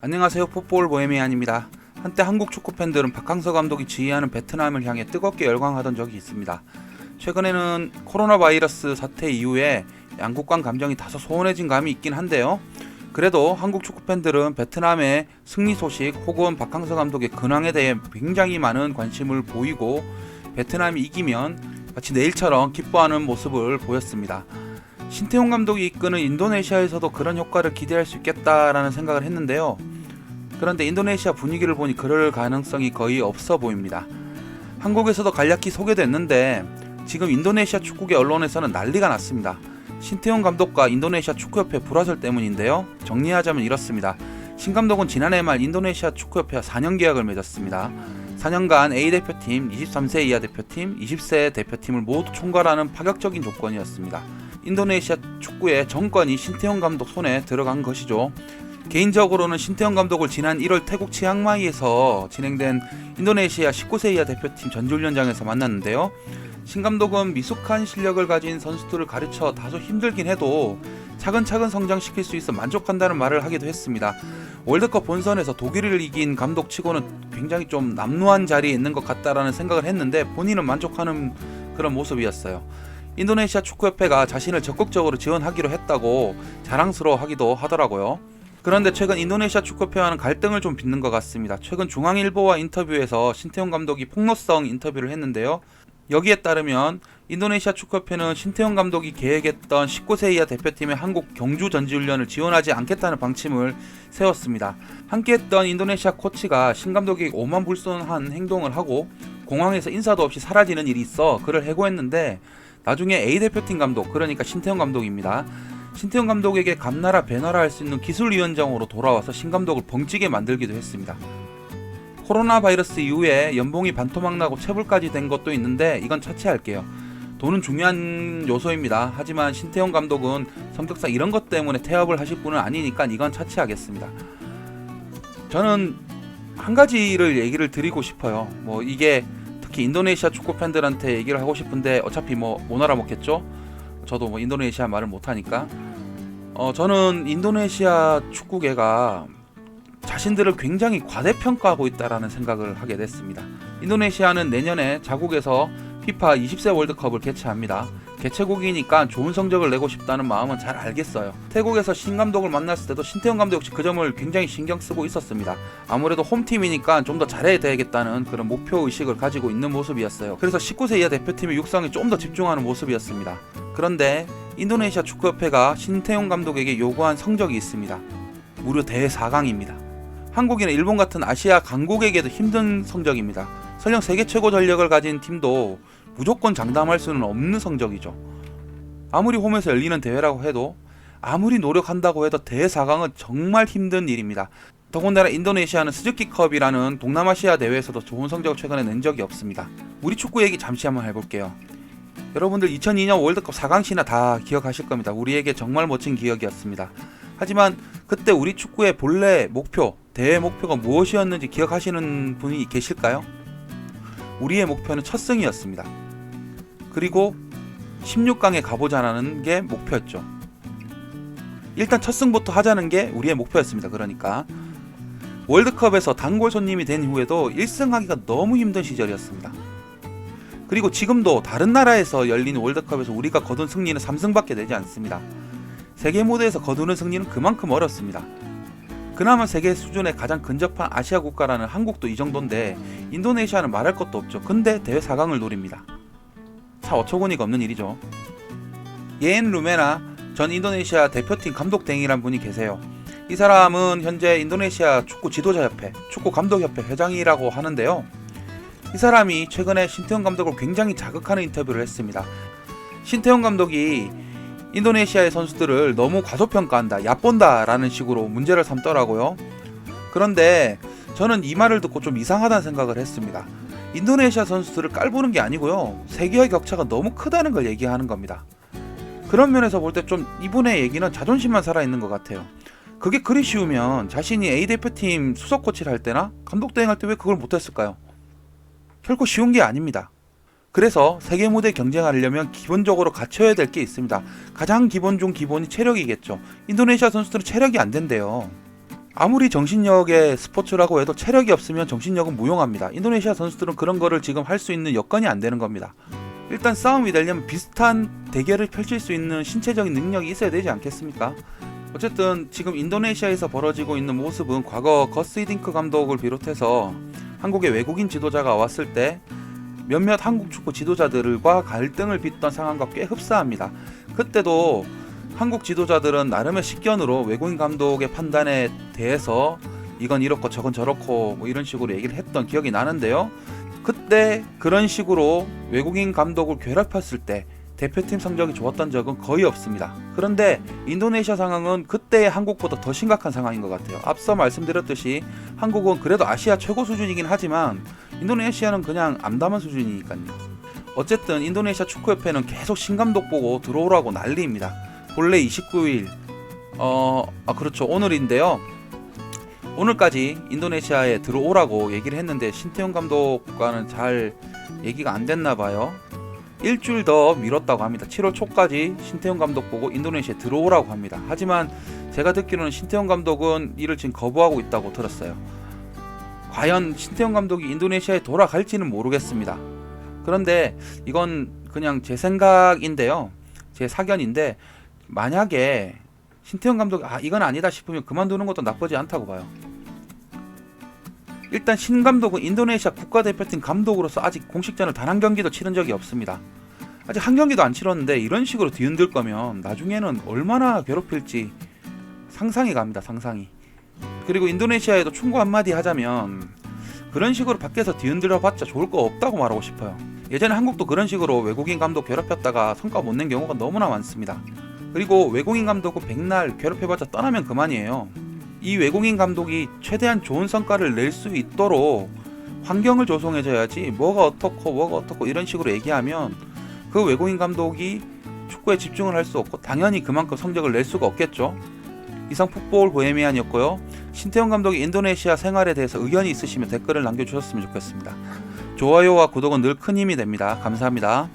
안녕하세요. 풋볼 보헤미안입니다. 한때 한국 축구 팬들은 박항서 감독이 지휘하는 베트남을 향해 뜨겁게 열광하던 적이 있습니다. 최근에는 코로나 바이러스 사태 이후에 양국 간 감정이 다소 소원해진 감이 있긴 한데요. 그래도 한국 축구 팬들은 베트남의 승리 소식 혹은 박항서 감독의 근황에 대해 굉장히 많은 관심을 보이고 베트남이 이기면 마치 내일처럼 기뻐하는 모습을 보였습니다. 신태용 감독이 이끄는 인도네시아에서도 그런 효과를 기대할 수 있겠다라는 생각을 했는데요. 그런데 인도네시아 분위기를 보니 그럴 가능성이 거의 없어 보입니다. 한국에서도 간략히 소개됐는데 지금 인도네시아 축구계 언론에서는 난리가 났습니다. 신태용 감독과 인도네시아 축구협회 불화설 때문인데요. 정리하자면 이렇습니다. 신 감독은 지난해 말 인도네시아 축구협회와 4년 계약을 맺었습니다. 4년간 A대표팀, 23세 이하 대표팀, 20세 대표팀을 모두 총괄하는 파격적인 조건이었습니다. 인도네시아 축구의 정권이 신태용 감독 손에 들어간 것이죠. 개인적으로는 신태용 감독을 지난 1월 태국 치앙마이에서 진행된 인도네시아 19세 이하 대표팀 전지훈련장에서 만났는데요. 신 감독은 미숙한 실력을 가진 선수들을 가르쳐 다소 힘들긴 해도 차근차근 성장시킬 수 있어 만족한다는 말을 하기도 했습니다. 월드컵 본선에서 독일을 이긴 감독치고는 굉장히 좀 남루한 자리에 있는 것 같다라는 생각을 했는데 본인은 만족하는 그런 모습이었어요. 인도네시아 축구협회가 자신을 적극적으로 지원하기로 했다고 자랑스러워하기도 하더라고요. 그런데 최근 인도네시아 축구협회와는 갈등을 좀 빚는 것 같습니다. 최근 중앙일보와 인터뷰에서 신태용 감독이 폭로성 인터뷰를 했는데요. 여기에 따르면 인도네시아 축구협회는 신태용 감독이 계획했던 19세 이하 대표팀의 한국 경주 전지훈련을 지원하지 않겠다는 방침을 세웠습니다. 함께했던 인도네시아 코치가 신 감독이 오만불손한 행동을 하고 공항에서 인사도 없이 사라지는 일이 있어 그를 해고했는데 나중에 A대표팀 감독, 그러니까 신태용 감독입니다. 신태용 감독에게 감나라 배나라 할 수 있는 기술위원장으로 돌아와서 신 감독을 벙찌게 만들기도 했습니다. 코로나 바이러스 이후에 연봉이 반토막나고 체불까지 된 것도 있는데 이건 차치할게요. 돈은 중요한 요소입니다. 하지만 신태용 감독은 성격상 이런 것 때문에 태업을 하실 분은 아니니까 이건 차치하겠습니다. 저는 한 가지를 얘기를 드리고 싶어요. 이게 특히 인도네시아 축구 팬들한테 얘기를 하고 싶은데 어차피 못 알아먹겠죠? 저도 인도네시아 말을 못하니까 저는 인도네시아 축구계가 자신들을 굉장히 과대평가하고 있다라는 생각을 하게 됐습니다. 인도네시아는 내년에 자국에서 피파 20세 월드컵을 개최합니다. 개최국이니까 좋은 성적을 내고 싶다는 마음은 잘 알겠어요. 태국에서 신 감독을 만났을 때도 신태용 감독 역시 그 점을 굉장히 신경 쓰고 있었습니다. 아무래도 홈팀이니까 좀 더 잘해야 되겠다는 그런 목표 의식을 가지고 있는 모습이었어요. 그래서 19세 이하 대표팀의 육성에 좀 더 집중하는 모습이었습니다. 그런데 인도네시아 축구협회가 신태용 감독에게 요구한 성적이 있습니다. 무려 대회 4강입니다. 한국이나 일본 같은 아시아 강국에게도 힘든 성적입니다. 설령 세계 최고 전력을 가진 팀도 무조건 장담할 수는 없는 성적이죠. 아무리 홈에서 열리는 대회라고 해도 아무리 노력한다고 해도 대회 4강은 정말 힘든 일입니다. 더군다나 인도네시아는 스즈키컵이라는 동남아시아 대회에서도 좋은 성적을 최근에 낸 적이 없습니다. 우리 축구 얘기 잠시 한번 해볼게요. 여러분들 2002년 월드컵 4강 신화 다 기억하실 겁니다. 우리에게 정말 멋진 기억이었습니다. 하지만 그때 우리 축구의 본래 목표, 대회 목표가 무엇이었는지 기억하시는 분이 계실까요? 우리의 목표는 첫 승이었습니다. 그리고 16강에 가보자는 게 목표였죠. 일단 첫 승부터 하자는 게 우리의 목표였습니다. 그러니까 월드컵에서 단골 손님이 된 후에도 1승하기가 너무 힘든 시절이었습니다. 그리고 지금도 다른 나라에서 열린 월드컵에서 우리가 거둔 승리는 3승밖에 되지 않습니다. 세계 무대에서 거두는 승리는 그만큼 어렵습니다. 그나마 세계 수준의 가장 근접한 아시아 국가라는 한국도 이 정도인데 인도네시아는 말할 것도 없죠. 근데 대회 4강을 노립니다. 참 어처구니가 없는 일이죠. 예엔 루메나 전 인도네시아 대표팀 감독땡이란 분이 계세요. 이 사람은 현재 인도네시아 축구 지도자협회, 축구감독협회 회장이라고 하는데요. 이 사람이 최근에 신태용 감독을 굉장히 자극하는 인터뷰를 했습니다. 신태용 감독이 인도네시아의 선수들을 너무 과소평가한다, 얕본다 라는 식으로 문제를 삼더라고요. 그런데 저는 이 말을 듣고 좀 이상하다는 생각을 했습니다. 인도네시아 선수들을 깔보는 게 아니고요, 세계의 격차가 너무 크다는 걸 얘기하는 겁니다. 그런 면에서 볼 때 좀 이분의 얘기는 자존심만 살아있는 것 같아요. 그게 그리 쉬우면 자신이 A대표팀 수석 코치를 할 때나 감독 대행할 때 왜 그걸 못했을까요? 결코 쉬운 게 아닙니다. 그래서 세계 무대 경쟁하려면 기본적으로 갖춰야 될 게 있습니다. 가장 기본 중 기본이 체력이겠죠. 인도네시아 선수들은 체력이 안 된대요. 아무리 정신력의 스포츠라고 해도 체력이 없으면 정신력은 무용합니다. 인도네시아 선수들은 그런 거를 지금 할 수 있는 여건이 안 되는 겁니다. 일단 싸움이 되려면 비슷한 대결을 펼칠 수 있는 신체적인 능력이 있어야 되지 않겠습니까? 어쨌든 지금 인도네시아에서 벌어지고 있는 모습은 과거 거스 히딩크 감독을 비롯해서 한국의 외국인 지도자가 왔을 때 몇몇 한국 축구 지도자들과 갈등을 빚던 상황과 꽤 흡사합니다. 그때도 한국 지도자들은 나름의 식견으로 외국인 감독의 판단에 대해서 이건 이렇고 저건 저렇고 뭐 이런 식으로 얘기를 했던 기억이 나는데요. 그때 그런 식으로 외국인 감독을 괴롭혔을 때 대표팀 성적이 좋았던 적은 거의 없습니다. 그런데 인도네시아 상황은 그때의 한국보다 더 심각한 상황인 것 같아요. 앞서 말씀드렸듯이 한국은 그래도 아시아 최고 수준이긴 하지만 인도네시아는 그냥 암담한 수준이니까요. 어쨌든 인도네시아 축구협회는 계속 신감독 보고 들어오라고 난리입니다. 본래 29일 그렇죠, 오늘인데요. 오늘까지 인도네시아에 들어오라고 얘기를 했는데 신태용 감독과는 잘 얘기가 안 됐나 봐요. 일주일 더 미뤘다고 합니다. 7월 초까지 신태용 감독 보고 인도네시아에 들어오라고 합니다. 하지만 제가 듣기로는 신태용 감독은 이를 지금 거부하고 있다고 들었어요. 과연 신태용 감독이 인도네시아에 돌아갈지는 모르겠습니다. 그런데 이건 그냥 제 생각인데요. 제 사견인데 만약에 신태용 감독이 이건 아니다 싶으면 그만두는 것도 나쁘지 않다고 봐요. 일단 신 감독은 인도네시아 국가대표팀 감독으로서 아직 공식전을 단 한 경기도 치른 적이 없습니다. 아직 한 경기도 안 치렀는데 이런 식으로 뒤흔들 거면 나중에는 얼마나 괴롭힐지 상상이 갑니다. 상상이. 그리고 인도네시아에도 충고 한마디 하자면 그런 식으로 밖에서 뒤흔들어 봤자 좋을 거 없다고 말하고 싶어요. 예전에 한국도 그런 식으로 외국인 감독 괴롭혔다가 성과 못 낸 경우가 너무나 많습니다. 그리고 외국인 감독은 백날 괴롭혀봤자 떠나면 그만이에요. 이 외국인 감독이 최대한 좋은 성과를 낼 수 있도록 환경을 조성해줘야지 뭐가 어떻고 이런 식으로 얘기하면 그 외국인 감독이 축구에 집중을 할 수 없고 당연히 그만큼 성적을 낼 수가 없겠죠. 이상 풋볼 보헤미안이었고요. 신태용 감독의 인도네시아 생활에 대해서 의견이 있으시면 댓글을 남겨주셨으면 좋겠습니다. 좋아요와 구독은 늘 큰 힘이 됩니다. 감사합니다.